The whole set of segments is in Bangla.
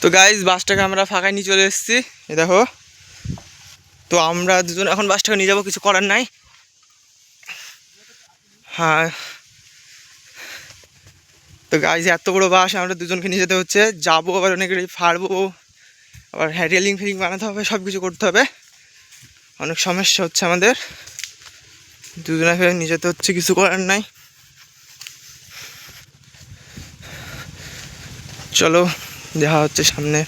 তো গাইজ বাসটাকে আমরা ফাঁকায় নিয়ে চলে এসেছি, এ দেখো। তো আমরা দুজন এখন বাসটাকে নিয়ে যাবো, কিছু করার নাই। হ্যাঁ, তো গাইজ এত বড়ো বাস আমরা দুজনকে নিয়ে যেতে হচ্ছে, যাবো আবার অনেক ফাড়বো, আবার হ্যাঁ রেলিং ফেলিং বানাতে হবে, সব কিছু করতে হবে, অনেক সমস্যা হচ্ছে আমাদের। দুজনকে নিয়ে যেতে হচ্ছে, কিছু করার নাই। চলো দেখা হচ্ছে সামনে।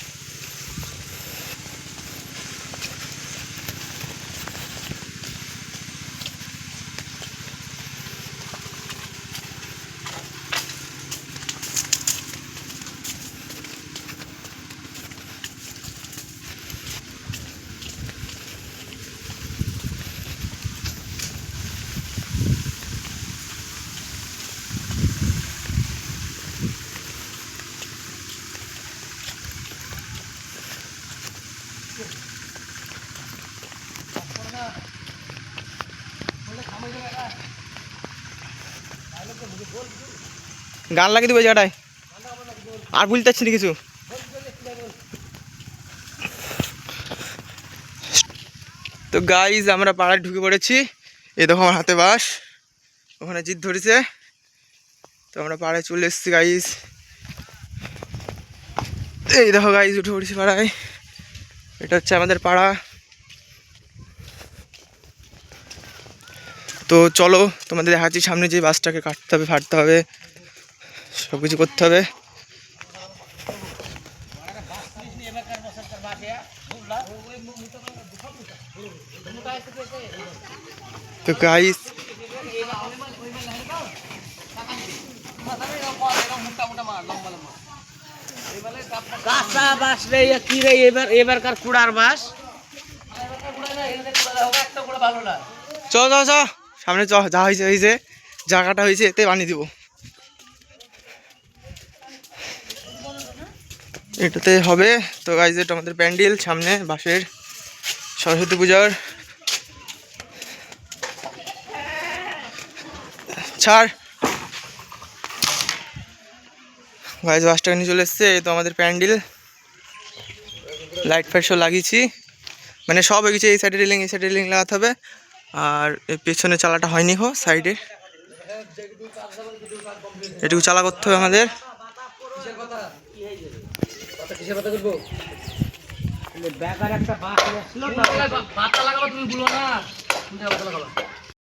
গান লাগিয়ে দেবো জায়গাটায়, আর বুঝতে পারছি না কিছু। তো গাইজ আমরা পাড়ায় ঢুকে পড়েছি, এই দেখো আমার হাতে বাস, ওখানে জিদ ধরেছে। তো আমরা পাড়ায় চলে এসেছি গাইজ, এই দেখো গাইজ উঠে পড়েছি পাড়ায়। এটা হচ্ছে আমাদের পাড়া। তো চলো তোমাদের দেখাচ্ছি সামনে, যে বাসটাকে কাটতে হবে, ফাটতে হবে, সব কিছু করতে হবে। তো গাইস কাঁচা বাস রে কি রে, এবারকার কুড়ার বাস। চ চ চ সামনে চ, যা হয়েছে হয়েছে, জায়গাটা হয়েছে এতে বানিয়ে দিব, এটাতে হবে। তো গাইজ এটা আমাদের প্যান্ডেল, সামনে বাসের সরস্বতী পূজার। ছাড় গাইজ, বাসটাকে নিয়ে চলে এসছে, এই তো আমাদের প্যান্ডেল, লাইট ফাইট সব লাগিয়েছি, মানে সব হয়ে গেছে। এই সাইডে রেলিং, এই সাইডে রেলিং লাগাতে হবে, আর এর পেছনে চালাটা হয়নি, হো সাইডে এটুকু চালা করতে হবে আমাদের। বেকার একটা বাস আসলো, পাতা লাগাবো, তুমি বলো না।